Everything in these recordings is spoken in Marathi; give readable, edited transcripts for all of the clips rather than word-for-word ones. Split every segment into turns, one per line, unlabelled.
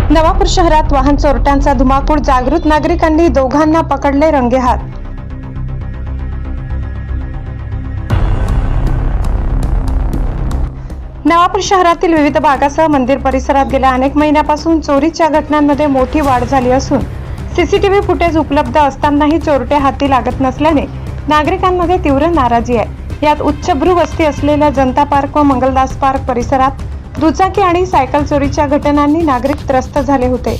नवापूर शहरात वाहन चोरट्यांचा धुमाकूळ, जागृत नागरिकांनी दोघांना पकडले रंगेहात। नवापूर शहरातील विविध भागासह मंदिर परिसरात गेल्या अनेक महिन्यापासून चोरीच्या घटनांमध्ये मोठी वाढ झाली असून सीसीटीव्ही फुटेज उपलब्ध असतानाही चोरटे हाती लागत नसल्याने नागरिकांमध्ये तीव्र नाराजी आहे। यात उच्चभ्रू वस्ती असलेल्या जनता पार्क व मंगलदास पार्क परिसरात दुचाकी आणि सायकल चोरीच्या घटनांनी नागरिक त्रस्त झाले होते।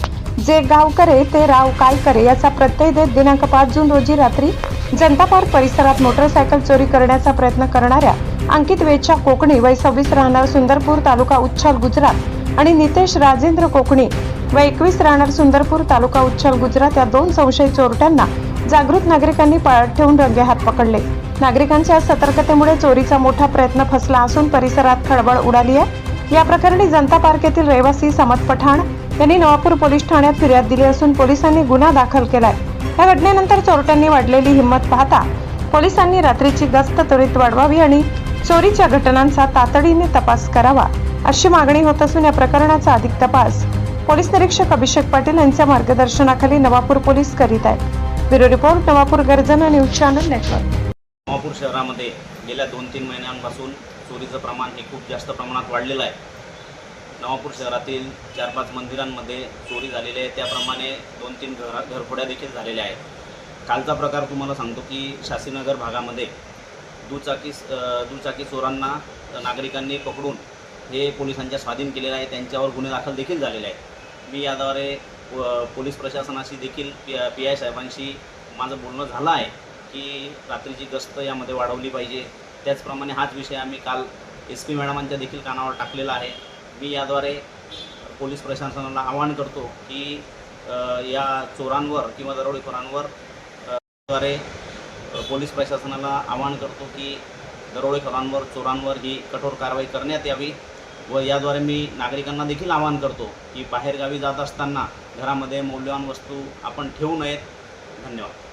जे गाव करे ते राव काय करे याचा प्रत्यय देत दिनांक 5 जून रोजी रात्री जनता पार्क परिसरात मोटरसायकल चोरी करण्याचा प्रयत्न करणाऱ्या अंकित वेचा कोकणी वय 26 राहणार सुंदरपूर तालुका उच्छल गुजरात आणि नितेश राजेंद्र कोकणी वय 21 राहणार सुंदरपूर तालुका उच्छल गुजरात या दोन संशयित चोरट्यांना जागृत नागरिकांनी पाळत ठेवून रंगेहात पकडले। नागरिकांच्या सतर्कतेमुळे चोरीचा मोठा प्रयत्न फसला असून परिसरात खळबळ उडाली आहे। या प्रकरणी जनता पार्क येथील रहिवासी समद पठाण यांनी नवापूर पोलीस ठाण्यात फिर्याद दिली असून पोलिसांनी गुन्हा दाखल केलाय। या घटनेनंतर चोरट्यांनी वाढलेली हिंमत पाहता पोलिसांनी रात्रीची गस्त त्वरित वाढवावी आणि चोरीच्या घटनांचा तातडीने तपास करावा अशी मागणी होत असून या प्रकरणाचा अधिक तपास पोलीस निरीक्षक अभिषेक पाटील यांच्या मार्गदर्शनाखाली नवापूर पोलीस करीत आहेत। ब्युरो रिपोर्ट, नवापूर गर्जना न्यूज चॅनल नेटवर्क।
नवापूर शहरामध्ये गेल्या 2-3 महिन्यांपासून चोरीचं प्रमाण हे खूप जास्त प्रमाणात वाढलेलं आहे। नवापूर शहरातील 4-5 मंदिरांमध्ये चोरी झालेली आहे, त्याप्रमाणे 2-3 घरफोड्या देखील झालेल्या आहेत। कालचा प्रकार तुम्हाला सांगतो की शास्त्रीनगर भागामध्ये दुचाकी चोरांना नागरिकांनी पकडून हे पोलिसांच्या स्वाधीन केलेलं आहे, त्यांच्यावर गुन्हे दाखल देखील झालेले आहेत। मी याद्वारे पोलीस प्रशासनाशी देखील PI साहेबांशी माझं बोलणं झालं आहे की रात्रीची गस्त यामध्ये वाढवली पाहिजे। त्याचप्रमाणे हाच विषय आम्ही काल SP मॅडमांच्या देखील कानावर टाकलेला आहे। मी याद्वारे पोलीस प्रशासनाला आवाहन करतो की या चोरांवर किंवा दरोडेखोरांवर पोलीस प्रशासनाला आवाहन करतो की दरोडेखोरांवर चोरांवर ही कठोर कारवाई करण्यात यावी व याद्वारे मी नागरिकांना देखील आवाहन करतो की बाहेरगावी जात असताना घरामध्ये मौल्यवान वस्तू आपण ठेवू नयेत। धन्यवाद।